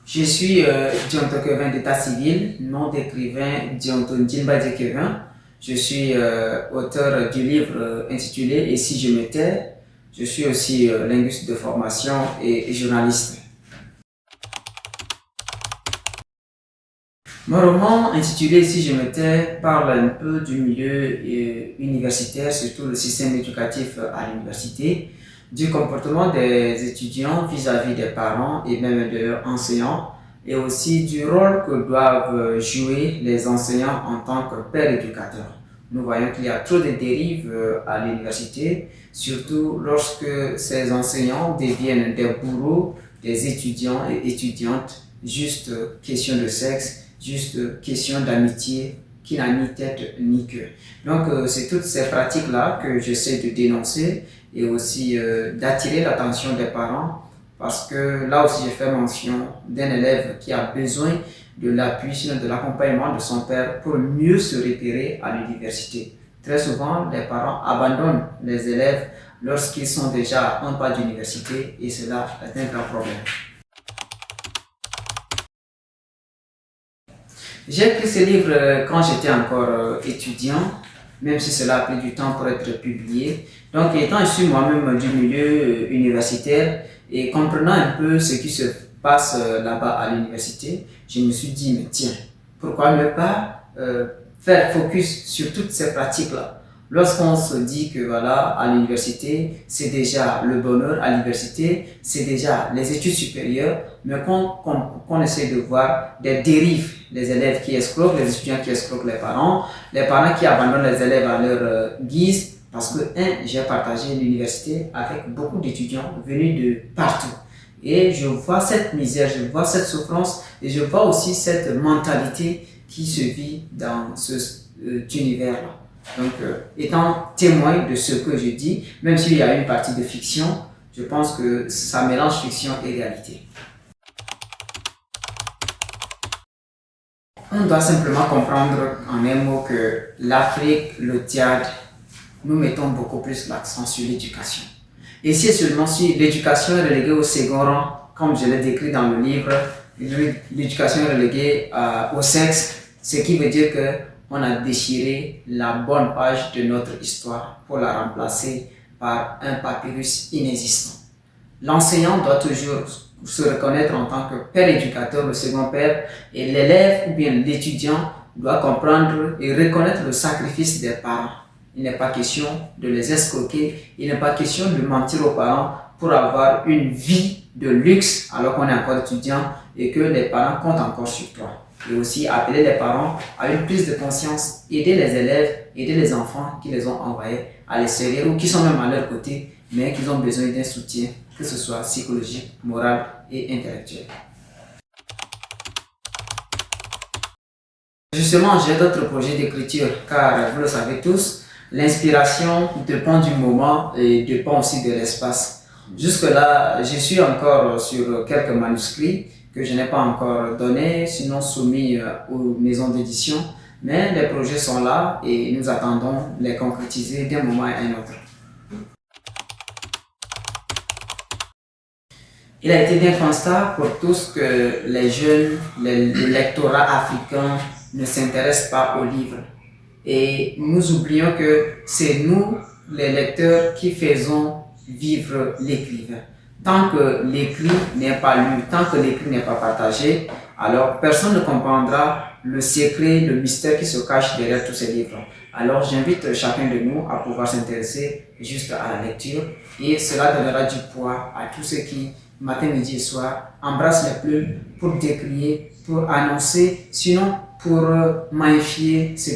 Je suis Dionto Kevin d'état civil, nom d'écrivain Dionto Ndjimbaji Kevin. Je suis auteur du livre intitulé Et si je me tais. Je suis aussi linguiste de formation et journaliste. Mon roman intitulé Et si je me tais parle un peu du milieu universitaire, surtout le système éducatif à l'université, du comportement des étudiants vis-à-vis des parents et même de leurs enseignants, et aussi du rôle que doivent jouer les enseignants en tant que pères éducateurs. Nous voyons qu'il y a trop de dérives à l'université, surtout lorsque ces enseignants deviennent des bourreaux des étudiants et étudiantes, juste question de sexe, juste question d'amitié qui n'a ni tête ni queue. Donc c'est toutes ces pratiques-là que j'essaie de dénoncer et aussi d'attirer l'attention des parents, parce que là aussi j'ai fait mention d'un élève qui a besoin de l'appui, sinon de l'accompagnement de son père pour mieux se repérer à l'université. Très souvent, les parents abandonnent les élèves lorsqu'ils sont déjà à un pas d'université, et cela est un grand problème. J'ai écrit ce livre quand j'étais encore étudiant, même si cela a pris du temps pour être publié. Donc, étant issu moi-même du milieu universitaire et comprenant un peu ce qui se passe là-bas à l'université, je me suis dit, mais tiens, pourquoi ne pas faire focus sur toutes ces pratiques-là? Lorsqu'on se dit que voilà, à l'université, c'est déjà le bonheur, à l'université, c'est déjà les études supérieures, mais qu'on essaie de voir des dérives, les élèves qui escroquent, les étudiants qui escroquent les parents qui abandonnent les élèves à leur guise, parce que, j'ai partagé l'université avec beaucoup d'étudiants venus de partout. Et je vois cette misère, je vois cette souffrance, et je vois aussi cette mentalité qui se vit dans cet univers-là. Donc, étant témoin de ce que je dis, même s'il y a une partie de fiction, je pense que ça mélange fiction et réalité. On doit simplement comprendre en un mot que l'Afrique, le Tchad, nous mettons beaucoup plus l'accent sur l'éducation. Et si seulement si l'éducation est reléguée au second rang, comme je l'ai décrit dans le livre, l'éducation est reléguée au sexe, ce qui veut dire qu'on a déchiré la bonne page de notre histoire pour la remplacer par un papyrus inexistant. L'enseignant doit toujours se reconnaître en tant que père éducateur, le second père, et l'élève ou bien l'étudiant doit comprendre et reconnaître le sacrifice des parents. Il n'est pas question de les escroquer, il n'est pas question de mentir aux parents pour avoir une vie de luxe alors qu'on est encore étudiant et que les parents comptent encore sur toi. Et aussi appeler les parents à une prise de conscience, aider les élèves, aider les enfants qui les ont envoyés à l'extérieur ou qui sont même à leur côté, mais qui ont besoin d'un soutien, que ce soit psychologique, moral et intellectuel. Justement, j'ai d'autres projets d'écriture, car vous le savez tous, l'inspiration dépend du moment et dépend aussi de l'espace. Jusque-là, je suis encore sur quelques manuscrits que je n'ai pas encore donnés, sinon soumis aux maisons d'édition, mais les projets sont là et nous attendons les concrétiser d'un moment à un autre. Il a été bien constat pour tous que les jeunes, le lectorat africain ne s'intéresse pas aux livres. Et nous oublions que c'est nous, les lecteurs, qui faisons vivre l'écrivain. Tant que l'écrit n'est pas lu, tant que l'écrit n'est pas partagé, alors personne ne comprendra le secret, le mystère qui se cache derrière tous ces livres. Alors j'invite chacun de nous à pouvoir s'intéresser juste à la lecture, et cela donnera du poids à tous ceux qui, matin, midi et soir, embrassent les plumes pour décrier, pour annoncer, sinon pour magnifier ce